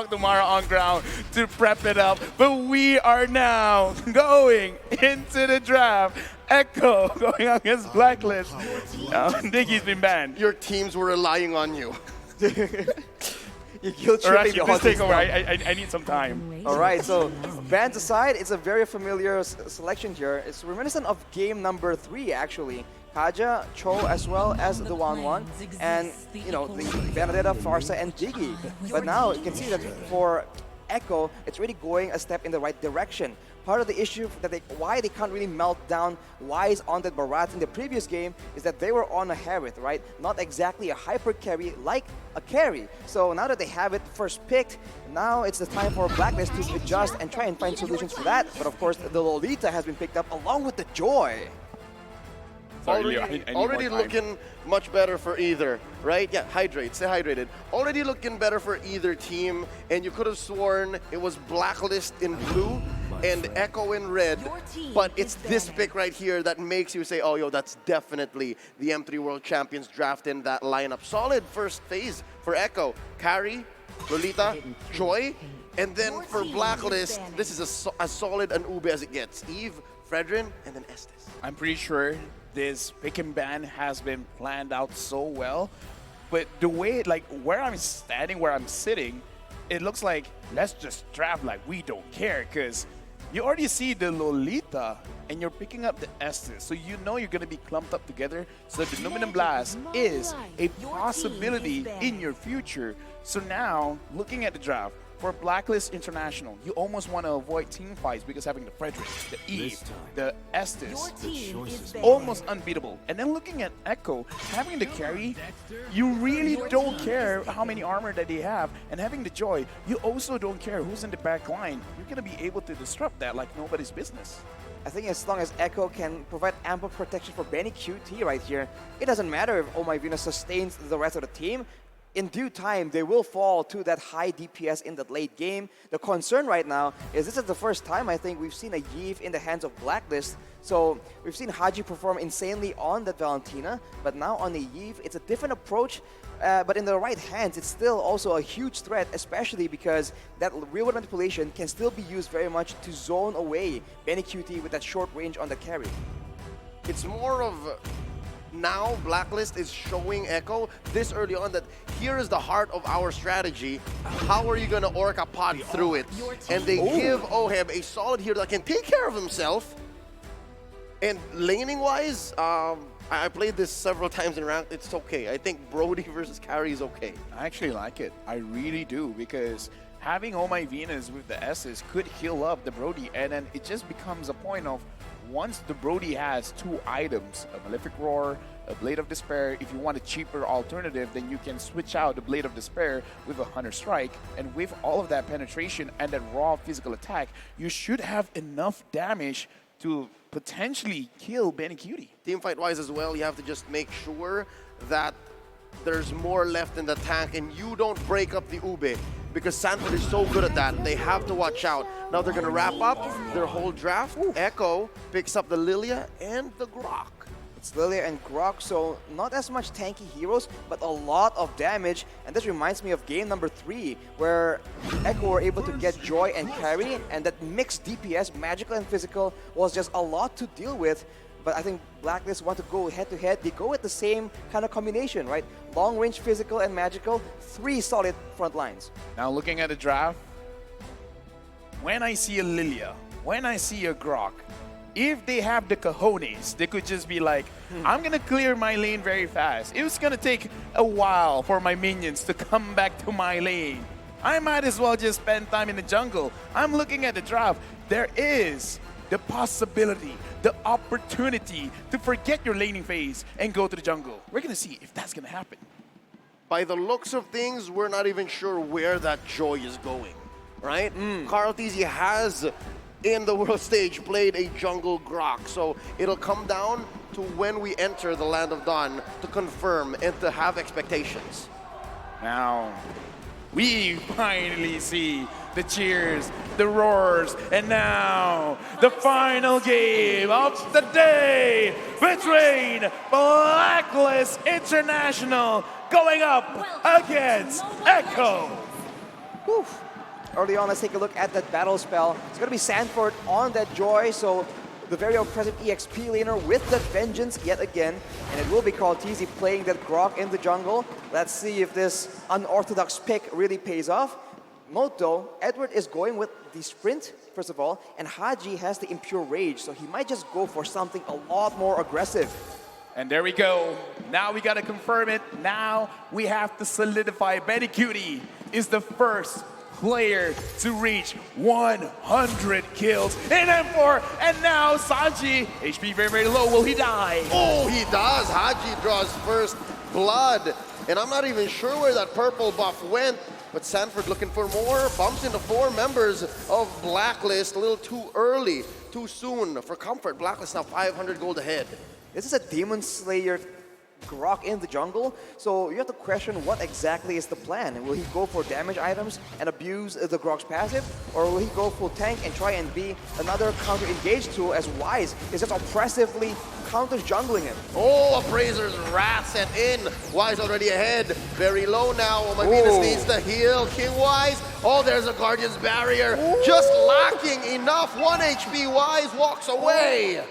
talk to Mara on ground to prep it up. But we are now going into the draft. Echo going against Blacklist. Diggy's been banned. Your teams were relying on you. You guilt Or tripping actually, the please take audience over. now. I need some time. All right, so bans aside, it's a very familiar selection here. It's reminiscent of game number 3, actually. Kaja, Cho, as well as the 1-1, and the Benedetta, Farsa, and Diggy. But now you can see that for Echo, it's really going a step in the right direction. Part of the issue that why they can't really melt down Wise on that Barat in the previous game is that they were on a Harith, right? Not exactly a hyper carry like a carry. So now that they have it first picked, now it's the time for Blacklist to adjust and try and find solutions for that. But of course, the Lolita has been picked up along with the Joy. Sorry, I need Already more time. looking much better for either, right? Yeah, hydrate, stay hydrated. Already looking better for either team, and you could have sworn it was Blacklist in blue and Echo in red, but it's this pick right here that makes you say, oh, yo, that's definitely the M3 World Champions draft in that lineup. Solid first phase for Echo. Carry, Lolita, Joy, and then for Blacklist, this is as solid an Ube as it gets. Eve, Fredrin, and then Estes. I'm pretty sure this pick and ban has been planned out so well, but the way, like, where I'm standing, where I'm sitting, it looks like let's just draft like we don't care, because you already see the Lolita and you're picking up the Estes, so you know you're going to be clumped up together, so the Numinum Blast is a possibility in your future. So now, looking at the draft, for Blacklist International, you almost want to avoid team fights because having the Frederick, the Eve, the Estes, almost unbeatable. And then looking at Echo, having the carry, you really don't care how many armor that they have. And having the Joy, you also don't care who's in the back line. You're going to be able to disrupt that like nobody's business. I think as long as Echo can provide ample protection for Benny QT right here, it doesn't matter if Oh My Venus sustains the rest of the team. In due time, they will fall to that high DPS in the late game. The concern right now is this is the first time I think we've seen a Yve in the hands of Blacklist. So we've seen Haji perform insanely on that Valentina, but now on the Yve, it's a different approach. But in the right hands, it's still also a huge threat, especially because that real-world manipulation can still be used very much to zone away Benny QT with that short range on the carry. It's more of now Blacklist is showing Echo this early on that here is the heart of our strategy. How are you going to Orca pod through it? And they give Oheb a solid hero that can take care of himself. And laning-wise, I played this several times in ranked. It's okay. I think Brody versus Carry is okay. I actually like it. I really do, because having Oh My Venus with the S's could heal up the Brody, and then it just becomes a point of once the Brody has 2 items, a Malefic Roar, a Blade of Despair, if you want a cheaper alternative, then you can switch out the Blade of Despair with a Hunter Strike, and with all of that penetration and that raw physical attack, you should have enough damage to potentially kill Benny Cutie. Teamfight-wise as well, you have to just make sure that there's more left in the tank and you don't break up the Ube, because Sanford is so good at that. They have to watch out. Now they're going to wrap up their whole draft. Echo picks up the Lilia and the Grok. It's Lilia and Grok, so not as much tanky heroes, but a lot of damage. And this reminds me of game number 3, where Echo were able to get Joy and Carry, and that mixed DPS, magical and physical, was just a lot to deal with. But I think Blacklist want to go head-to-head. They go with the same kind of combination, right? Long-range physical and magical, 3 solid front lines. Now looking at the draft, when I see a Lilia, when I see a Grok, if they have the cojones, they could just be like, I'm going to clear my lane very fast. It's going to take a while for my minions to come back to my lane. I might as well just spend time in the jungle. I'm looking at the draft. There is the possibility, the opportunity to forget your laning phase and go to the jungle. We're going to see if that's going to happen. By the looks of things, we're not even sure where that Joy is going, right? Carl TZ has, in the world stage, played a jungle Grok, so it'll come down to when we enter the Land of Dawn to confirm and to have expectations. Now, we finally see the cheers, the roars, and now the final game of the day between Blacklist International going up against Echo. Whew. Early on, let's take a look at that battle spell. It's going to be Sanford on that Joy, so the very oppressive EXP laner with that Vengeance yet again. And it will be Teasy playing that Grok in the jungle. Let's see if this unorthodox pick really pays off. Note though, Edward is going with the sprint, first of all, and Haji has the Impure Rage, so he might just go for something a lot more aggressive. And there we go. Now we gotta confirm it. Now we have to solidify. Benny Cutie is the first player to reach 100 kills in M4. And now Sanji, HP very, very low. Will he die? Oh, he does. Haji draws first blood. And I'm not even sure where that purple buff went. But Sanford looking for more. Bumps into 4 members of Blacklist. A little too early, too soon for comfort. Blacklist now 500 gold ahead. This is a Demon Slayer Grok in the jungle, so you have to question what exactly is the plan. Will he go for damage items and abuse the Grok's passive, or will he go full tank and try and be another counter-engage tool as Wise is just oppressively counter-jungling him? Oh, Appraiser's Wrath sent in. Wise already ahead. Very low now. Oh, my Venus needs to heal. King Wise. Oh, there's a Guardian's Barrier. Just lacking enough. 1 HP. Wise walks away.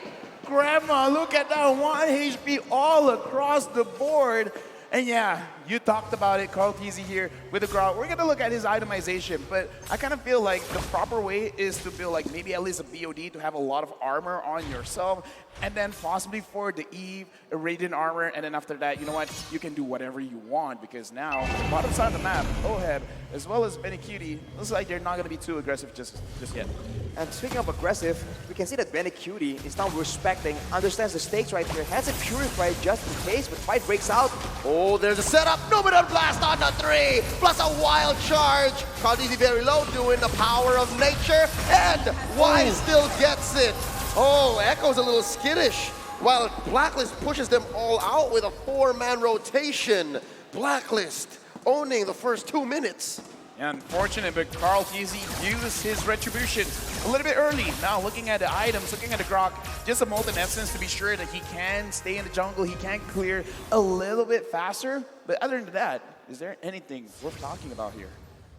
Grandma, look at that 1 HP all across the board. And yeah, you talked about it, Teasy here with the Grok. We're gonna look at his itemization, but I kind of feel like the proper way is to build like maybe at least a BOD to have a lot of armor on yourself, and then possibly for the Eve, a Radiant armor, and then after that, you know what, you can do whatever you want, because now, bottom side of the map, Oheb, as well as Benny Cutie, looks like they're not gonna be too aggressive just yet. And speaking of aggressive, we can see that Benny Cutie is now respecting, understands the stakes right here, has it purified just in case, but fight breaks out. Oh, there's a setup. Numenor Blast on the 3, plus a wild charge. Easy very low, doing the power of nature, and Wise still gets it. Oh, Echo's a little skittish, while Blacklist pushes them all out with a 4-man rotation. Blacklist owning the first 2 minutes. Yeah, unfortunate, but Teasy used his retribution a little bit early. Now looking at the items, looking at the Grok, just a Molten Essence to be sure that he can stay in the jungle, he can clear a little bit faster. But other than that, is there anything worth talking about here?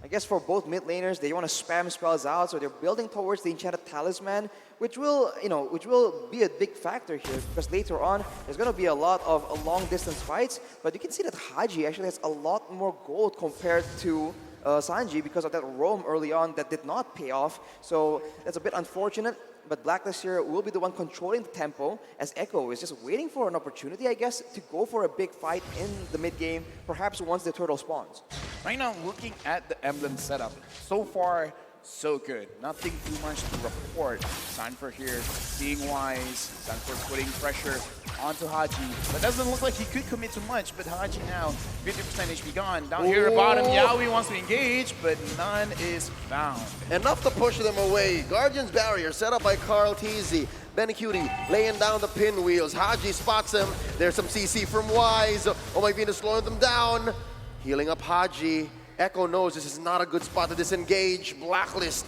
I guess for both mid laners, they want to spam spells out, so they're building towards the Enchanted Talisman, which will be a big factor here, because later on, there's going to be a lot of long-distance fights, but you can see that Haji actually has a lot more gold compared to Sanji because of that roam early on that did not pay off. So that's a bit unfortunate, but Blacklist here will be the one controlling the tempo, as Echo is just waiting for an opportunity, I guess, to go for a big fight in the mid game, perhaps once the turtle spawns. Right now, looking at the emblem setup, so far, so good. Nothing too much to report. Sanford here, being wise. Sanford putting pressure onto Haji. But doesn't look like he could commit too much. But Haji now, 50% HP gone. Down here at the bottom, Yaoi wants to engage, but none is found. Enough to push them away. Guardian's Barrier set up by Teasy. Benny Cutie laying down the pinwheels. Haji spots him. There's some CC from Wise. Oh my Venus slowing them down. Healing up Haji. Echo knows this is not a good spot to disengage. Blacklist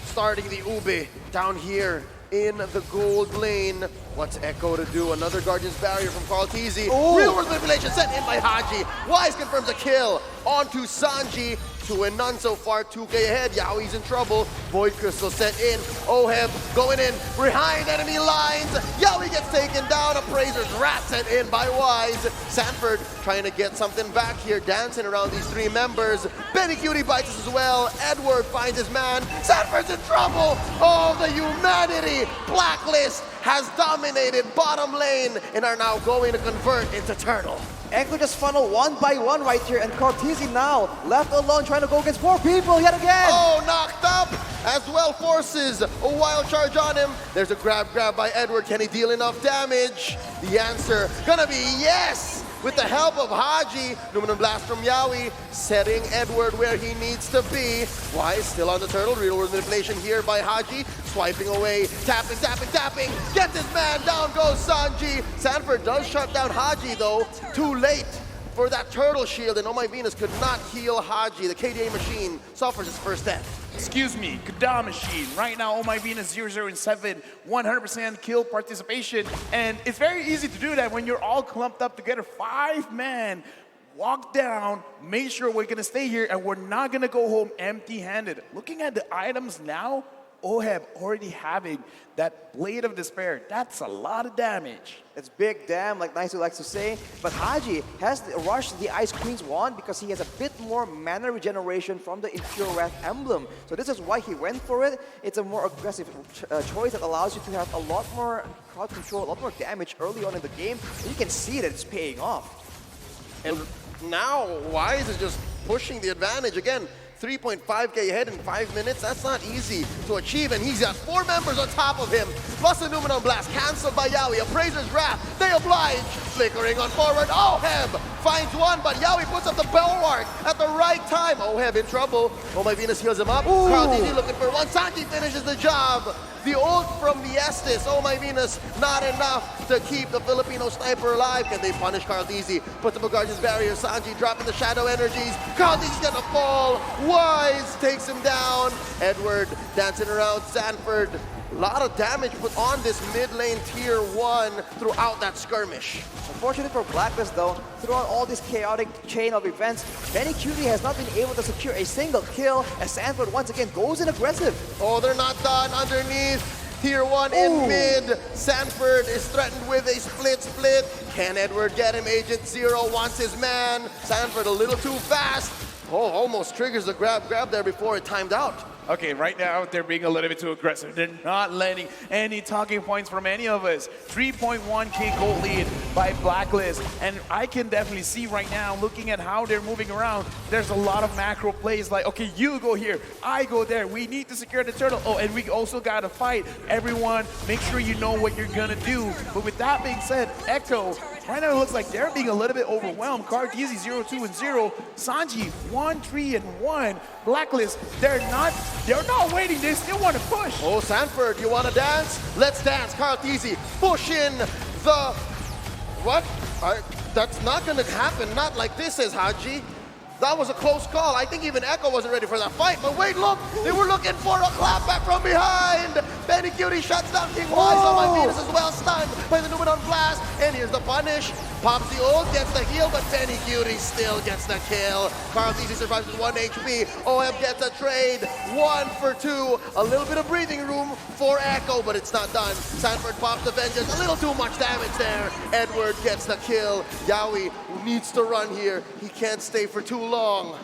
starting the Ube down here in the gold lane. What's Echo to do? Another Guardian's Barrier from Teasy. Real world manipulation sent in by Haji. Wise confirms a kill onto Sanji. 2 and none so far, 2K ahead. Yaoi's in trouble. Void Crystal sent in. Oheb going in behind enemy lines. Yaoi gets taken down. Appraiser's Wrath sent in by Wise. Sanford trying to get something back here, dancing around these 3 members. Benny Cutie bites us as well. Edward finds his man. Sanford's in trouble. Oh, the humanity. Blacklist has dominated bottom lane and are now going to convert into turtle. Echo just funnel 1 by 1 right here, and Teasy now left alone trying to go against 4 people yet again. Oh, knocked up as well, forces a wild charge on him. There's a grab by Edward. Can he deal enough damage? The answer gonna be yes. With the help of Haji, Numenor Blast from Yaoi, setting Edward where he needs to be. Wise still on the turtle, real world manipulation here by Haji, swiping away, tapping. Get this man down goes Sanji. Sanford does shut down Haji though, too late for that turtle shield, and Oh My Venus could not heal Haji. The KDA machine suffers his first death. Excuse me, Kada Machine. Right now, Oh My Venus 007, 100% kill participation. And it's very easy to do that when you're all clumped up together. 5-man, walk down, make sure we're gonna stay here, and we're not gonna go home empty-handed. Looking at the items now, Oheb already having that Blade of Despair. That's a lot of damage. It's big damn, like Nice likes to say. But Haji has rushed the Ice Queen's wand because he has a bit more mana regeneration from the Impure Wrath emblem. So this is why he went for it. It's a more aggressive choice that allows you to have a lot more crowd control, a lot more damage early on in the game. And you can see that it's paying off. And now Wise is just pushing the advantage again. 3.5k ahead in 5 minutes, that's not easy to achieve, and he's got 4 members on top of him, plus a Numenon Blast, cancelled by Yawi, Appraiser's Wrath, they oblige, flickering on forward, Oheb finds one, but Yawi puts up the bulwark at the right time, Oheb in trouble, Oh My Venus heals him up, Carl DZ looking for one, Sanji finishes the job, the ult from the Estes, Oh My Venus, not enough to keep the Filipino sniper alive, can they punish Carl DZ, put the Guardian's barrier, Sanji dropping the shadow energies, Carl DZ's gonna fall, Wise takes him down. Edward dancing around Sanford. A lot of damage put on this mid lane tier 1 throughout that skirmish. Unfortunately for Blacklist though, throughout all this chaotic chain of events, Benny Cutie has not been able to secure a single kill as Sanford once again goes in aggressive. Oh, they're not done underneath. Tier 1 in mid. Sanford is threatened with a split. Can Edward get him? Agent Zero wants his man. Sanford a little too fast. Oh, almost triggers the grab there before it timed out. Okay, right now they're being a little bit too aggressive. They're not letting any talking points from any of us. 3.1k gold lead by Blacklist. And I can definitely see right now, looking at how they're moving around, there's a lot of macro plays like, okay, you go here, I go there. We need to secure the turtle. Oh, and we also got to fight. Everyone, make sure you know what you're going to do. But with that being said, Echo, right now it looks like they're being a little bit overwhelmed. Carteezy 0-2 and 0. Sanji 1-3 and 1. Blacklist, they're not waiting, they still want to push. Oh, Sanford, you want to dance? Let's dance. Carteezy push in the... What? That's not going to happen. Not like this, says Haji. That was a close call. I think even Echo wasn't ready for that fight. But wait, look! They were looking for a clapback from behind! Benny Cutie shuts down King Wise on My Venus as well, stunned by the Numenon Blast. And here's the punish. Pops the ult, gets the heal, but Benny Cutie still gets the kill. Carl DZ survives with 1 HP. OM gets a trade. 1 for 2. A little bit of breathing room for Echo, but it's not done. Sanford pops the Vengeance. A little too much damage there. Edward gets the kill. Yawi needs to run here. He can't stay for too long.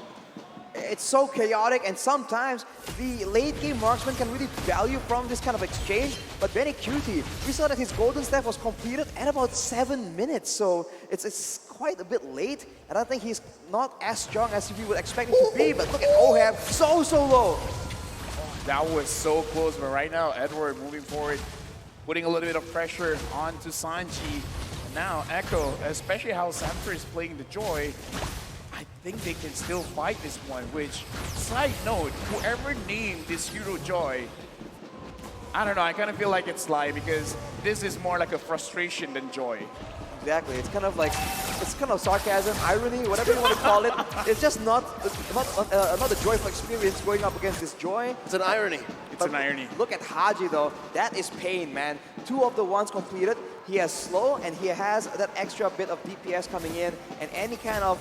It's so chaotic, and sometimes the late game marksman can really value from this kind of exchange. But Benny Cutie, we saw that his golden staff was completed at about 7 minutes, so it's quite a bit late, and I think he's not as strong as we would expect him to be. But look at Oheb, so low. That was so close, but right now Edward moving forward, putting a little bit of pressure onto Sanji. Now Echo, especially how Sanford is playing the Joy, I think they can still fight this one, which, side note, whoever named this hero Joy, I don't know, I kind of feel like it's Sly because this is more like a frustration than joy. Exactly, it's kind of sarcasm, irony, whatever you want to call it. It's just not a joyful experience going up against this Joy. It's an irony. It's an irony. Look at Haji though, that is pain, man. 2 of the ones completed. He has slow and he has that extra bit of DPS coming in, and any kind of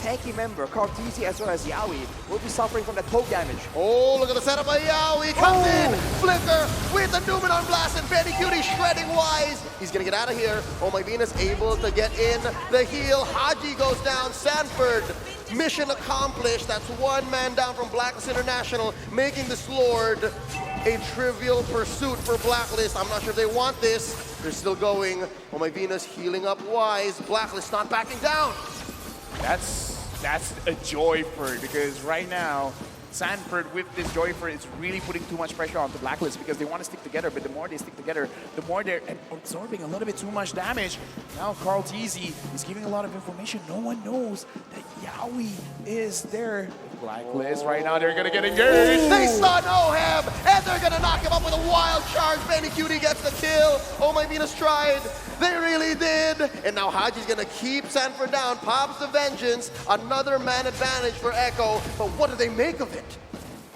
tanky member, Carteezy as well as Yawi, will be suffering from that poke damage. Oh, look at the setup by Yawi. Comes in. Flicker with the Numenon Blast, and Benny Cutie shredding Wise. He's going to get out of here. Oh My Venus able to get in the heal. Haji goes down. Sanford, mission accomplished. That's 1 man down from Blacklist International, making this Lord a trivial pursuit for Blacklist. I'm not sure if they want this. They're still going. Oh My Venus healing up Wise. Blacklist not backing down. That's a Joyford, because right now Sanford with this Joyford is really putting too much pressure on the Blacklist because they want to stick together, but the more they stick together, the more they're absorbing a little bit too much damage. Now Carteezy is giving a lot of information. No one knows that Yawi is there. Blacklist right now, they're going to get engaged. They stun Oheb, and they're going to knock him up with a wild charge. Benny Cutie gets the kill. Oh My Venus tried. They really did. And now Haji's going to keep Sanford down. Pops the Vengeance. Another man advantage for Echo. But what do they make of it?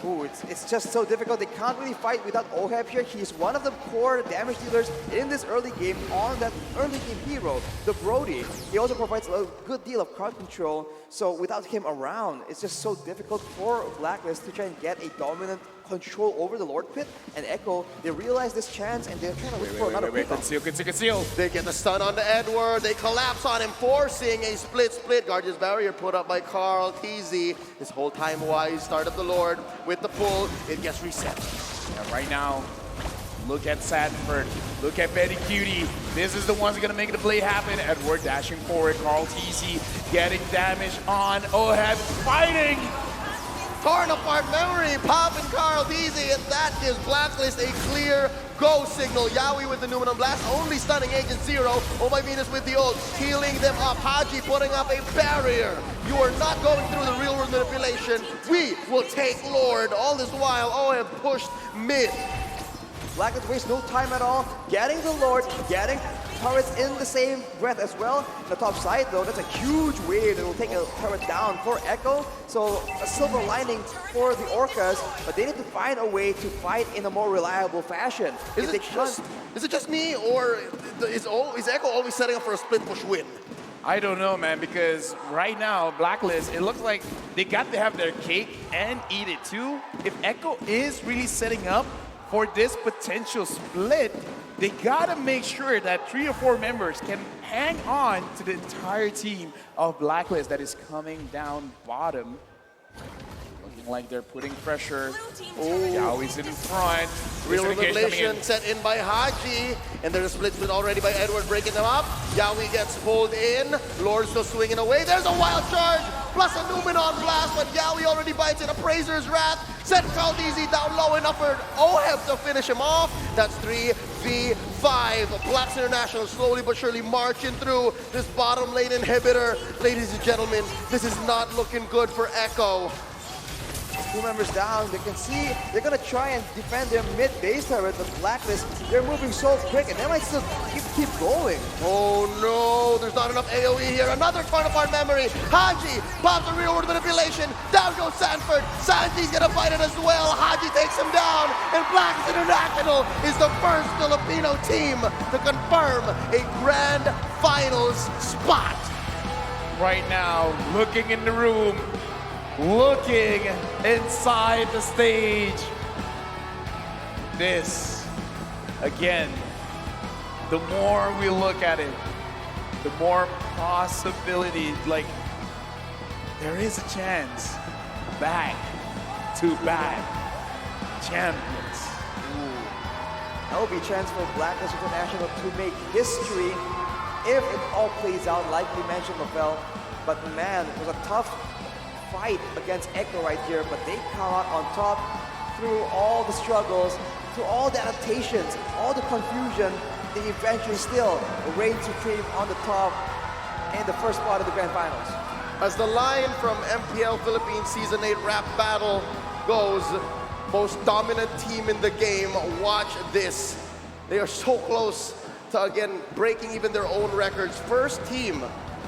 Ooh, it's just so difficult. They can't really fight without Oheb here. He's one of the core damage dealers in this early game on that early game hero, the Brody. He also provides a good deal of crowd control. So without him around, it's just so difficult for Blacklist to try and get a dominant control over the Lord Pit. And Echo, they realize this chance and they're trying to look for another pick. Conceal. They get the stun on the Edward. They collapse on him, forcing a split. Guardian's Barrier put up by Carl TZ. This whole time wise, start of the Lord with the pull. It gets reset. And right now, look at Sanford. Look at Betty Cutie. This is the ones who are going to make the play happen. Edward dashing forward. Carl TZ getting damage on Oheb. Fighting. Torn apart memory, Pop and Carl TZ, and that gives Blacklist a clear go signal. Yawi with the Numenor Blast, only stunning Agent Zero. Oh My Venus with the ult, healing them up. Haji putting up a barrier. You are not going through the real world manipulation. We will take Lord. All this while, Oheb pushed mid. Blacklist wastes no time at all, getting the Lord, getting turrets in the same breath as well. The top side though, that's a huge wave that will take a turret down for Echo. So a silver lining for the Orcas, but they need to find a way to fight in a more reliable fashion. Is it just me, or is Echo always setting up for a split push win? I don't know, man, because right now, Blacklist, it looks like they got to have their cake and eat it too. If Echo is really setting up for this potential split, they gotta make sure that 3 or 4 members can hang on to the entire team of Blacklist that is coming down bottom. Looking like they're putting pressure. Oh, Yaoi's in front. Real revelation set in by Haji, and there's a split already by Edward breaking them up. Yaoi gets pulled in. Lord still swinging away. There's a wild charge, plus a Numenor Blast, but Yaoi already bites it. Appraiser's Wrath. Set Carl TZ down low enough for Oheb to finish him off. That's 3v5. Blacks International slowly but surely marching through this bottom lane inhibitor. Ladies and gentlemen, this is not looking good for Echo. 2 members down, they can see they're gonna try and defend their mid base turret, but Blacklist, they're moving so quick and they might still keep going. Oh no, there's not enough AoE here. Another torn apart memory. Haji pops a real world manipulation. Down goes Sanford. Sanji's gonna fight it as well. Haji takes him down, and Blacklist International is the first Filipino team to confirm a grand finals spot. Right now, looking in the room, looking inside the stage. This, again, the more we look at it, the more possibility, like, there is a chance back to back champions. Ooh. That will be a chance for Blacklist International to make history if it all plays out like you mentioned, Mafel. But man, it was a tough fight against Echo right here, but they come out on top through all the struggles, through all the adaptations, all the confusion. They eventually still reign supreme on the top in the first part of the Grand Finals. As the line from MPL Philippines Season 8 rap battle goes, most dominant team in the game, watch this. They are so close to, again, breaking even their own records. First team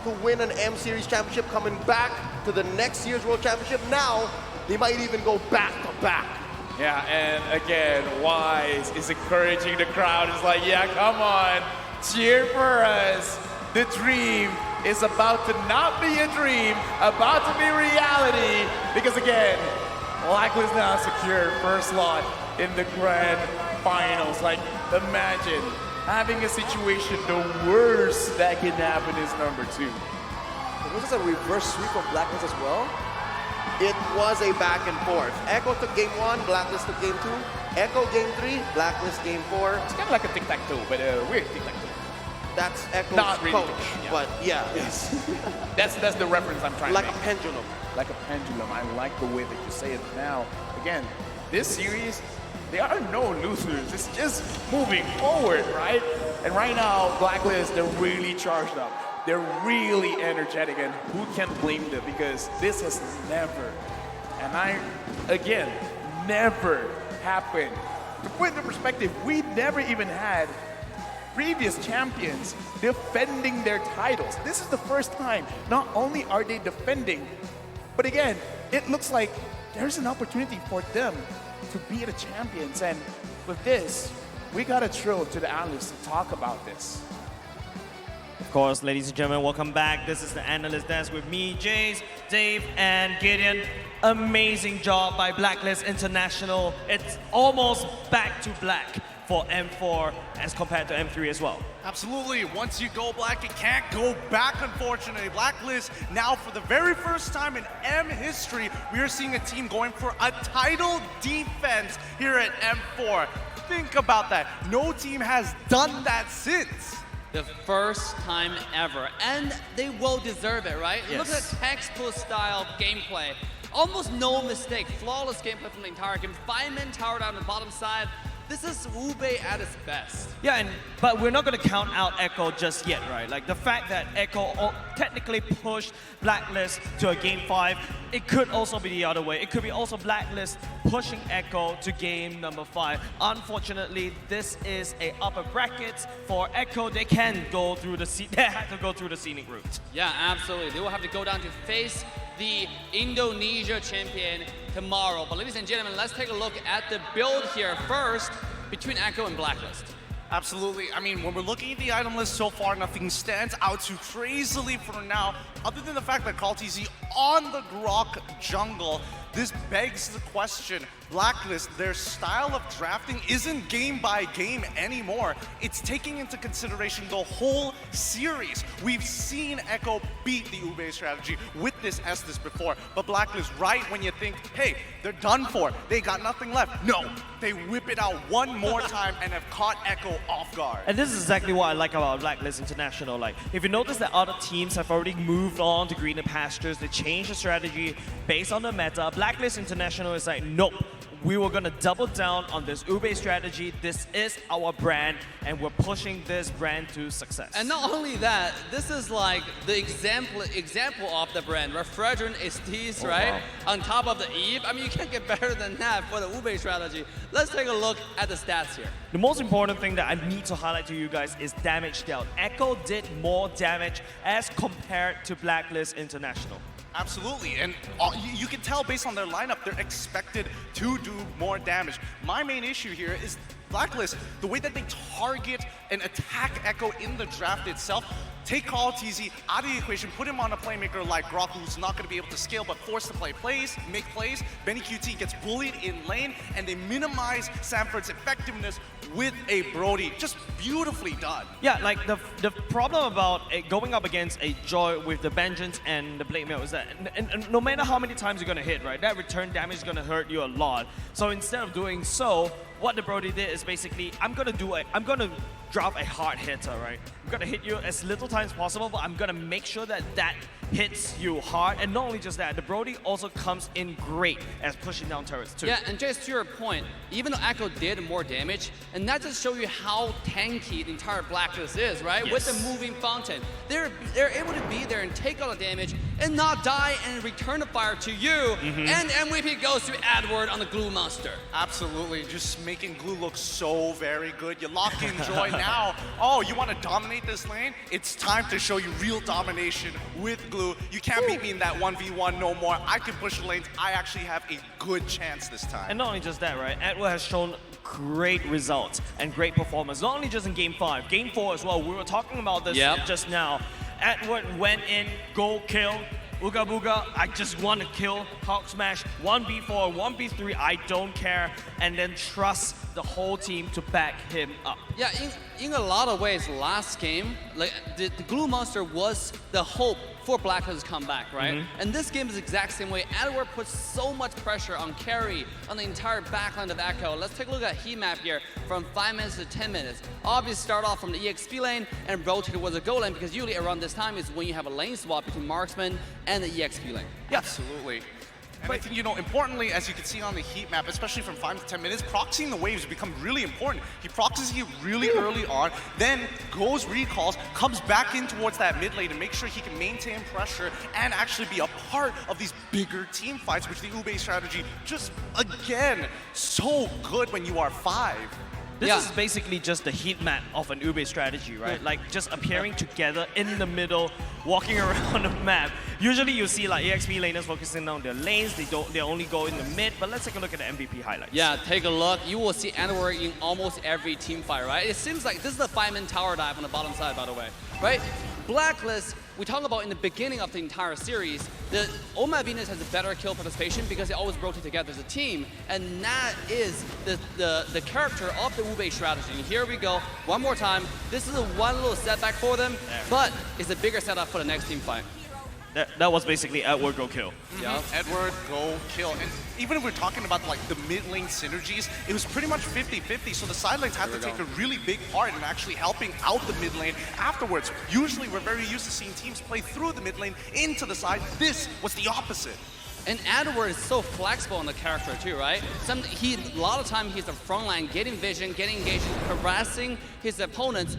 to win an M Series championship, coming back to the next year's World Championship. Now, they might even go back to back. Yeah, and again, Wise is encouraging the crowd. It's like, yeah, come on, cheer for us. The dream is about to not be a dream, about to be reality. Because again, Blacklist now secure first slot in the Grand Finals. Like, imagine having a situation, the worst that can happen is number 2. Was this a reverse sweep from Blacklist as well? It was a back and forth. Echo took game 1, Blacklist took game 2. Echo game 3, Blacklist game 4. It's kind of like a tic-tac-toe, but a weird tic-tac-toe. That's Echo's Not really, coach, yeah. but yeah. Yes. that's the reference I'm trying Like to a make. pendulum. Like a pendulum. I like the way that you say it now. Again, this series, there are no losers. It's just moving forward, right? And right now, Blacklist, they're really charged up. They're really energetic, and who can blame them? Because this has never, never happened. To put into perspective, we never even had previous champions defending their titles. This is the first time. Not only are they defending, but again, it looks like there's an opportunity for them to be the champions. And with this, we got to throw to the analysts to talk about this. Of course, ladies and gentlemen, welcome back. This is the Analyst Desk with me, Jace, Dave, and Gideon. Amazing job by Blacklist International. It's almost back to black for M4 as compared to M3 as well. Absolutely. Once you go black, it can't go back, unfortunately. Blacklist, now for the very first time in M history, we are seeing a team going for a title defense here at M4. Think about that. No team has done that since. The first time ever, and they will deserve it, right? Yes. Look at the textbook style gameplay. Almost no mistake, flawless gameplay from the entire game. 5-man tower down the bottom side. This is Ube at its best. Yeah, but we're not going to count out Echo just yet, right? Like the fact that Echo technically pushed Blacklist to a game 5, it could also be the other way. It could be also Blacklist pushing Echo to game number 5. Unfortunately, this is a upper bracket for Echo. They can go through the they have to go through the scenic route. Yeah, absolutely. They will have to go down to face the Indonesia champion tomorrow. But ladies and gentlemen, let's take a look at the build here first between Echo and Blacklist. Absolutely. I mean, when we're looking at the item list so far, nothing stands out too crazily for now, other than the fact that Call TZ on the Grok jungle. This begs the question, Blacklist, their style of drafting isn't game by game anymore. It's taking into consideration the whole series. We've seen Echo beat the Ube strategy with this Estes before, but Blacklist, right when you think, hey, they're done for, they got nothing left. No, they whip it out one more time and have caught Echo off guard. And this is exactly what I like about Blacklist International. Like, if you notice that other teams have already moved on to greener pastures, they changed the strategy based on the meta. Blacklist International is like, nope, we were gonna double down on this Ube strategy. This is our brand, and we're pushing this brand to success. And not only that, this is like the example of the brand. Refrigerant Estes, right? Wow. On top of the Eve. I mean, you can't get better than that for the Ube strategy. Let's take a look at the stats here. The most important thing that I need to highlight to you guys is damage dealt. Echo did more damage as compared to Blacklist International. Absolutely, and you can tell based on their lineup, they're expected to do more damage. My main issue here is Blacklist, the way that they target and attack Echo in the draft itself. Take Call TZ out of the equation, put him on a playmaker like Grok, who's not going to be able to scale, but forced to play plays, make plays. Benny QT gets bullied in lane, and they minimize Sanford's effectiveness with a Brody. Just beautifully done. Yeah, like the problem about going up against a Joy with the Vengeance and the Blade Mail is that and no matter how many times you're gonna hit, right, that return damage is gonna hurt you a lot. So instead of doing so, what the Brody did is basically, I'm gonna drop a hard hitter, right? I'm gonna hit you as little times possible, but I'm gonna make sure that that hits you hard. And not only just that, the Brody also comes in great as pushing down turrets too. Yeah, and just to your point, even though Echo did more damage, and that just shows you how tanky the entire Blacklist is, right? Yes. With the moving fountain. They're able to be there and take all the damage and not die and return the fire to you. And MVP goes to Edward on the Glue Monster. Absolutely, just making Glue look so very good. You lock in Joy now. Oh, you want to dominate this lane? It's time to show you real domination with Glue. You can't beat me in that 1v1 no more. I can push the lanes. I actually have a good chance this time. And not only just that, right? Edward has shown great results and great performance. Not only just in Game 5, Game 4 as well. We were talking about this just now. Edward went in, go kill. Ooga Booga, I just want to kill, Hawk Smash, 1v4, 1v3, I don't care, and then trust the whole team to back him up. Yeah, in a lot of ways, last game, like the Glue Monster was the hope for Blacklist to come back, right? And this game is the exact same way. Edward puts so much pressure on carry on the entire backline of Echo. Let's take a look at heat map here from 5 minutes to 10 minutes. Obviously start off from the EXP lane and rotate towards the go lane, because usually around this time is when you have a lane swap between Marksman and the EXP lane. Yeah. Absolutely. And I think, you know, importantly, as you can see on the heat map, especially from 5 to 10 minutes, proxying the waves become really important. He proxies you really early on, then goes recalls, comes back in towards that mid lane to make sure he can maintain pressure and actually be a part of these bigger team fights, which the Ube strategy just, again, so good when you are 5. This Yeah. is basically just the heat map of an Ube strategy, right? Like just appearing together in the middle, walking around the map. Usually you see like EXP laners focusing on their lanes, they only go in the mid, but let's take a look at the MVP highlights. Yeah, take a look. You will see Anwar in almost every team fight, right? It seems like this is the 5-man tower dive on the bottom side, by the way, right? Blacklist, we talked about in the beginning of the entire series, the Oma Venus has a better kill participation because they always rotate together as a team, and that is the character of the Ube strategy. And here we go, one more time. This is a one little setback for them, but it's a bigger setup for the next team fight. That was basically Edward go kill. Yeah. Edward, go kill. And even if we're talking about like the mid lane synergies, it was pretty much 50-50. So the side lanes had to take a really big part in actually helping out the mid lane afterwards. Usually we're very used to seeing teams play through the mid lane into the side. This was the opposite. And Edward is so flexible on the character too, right? A lot of time he's the front line, getting vision, getting engaged, harassing his opponents.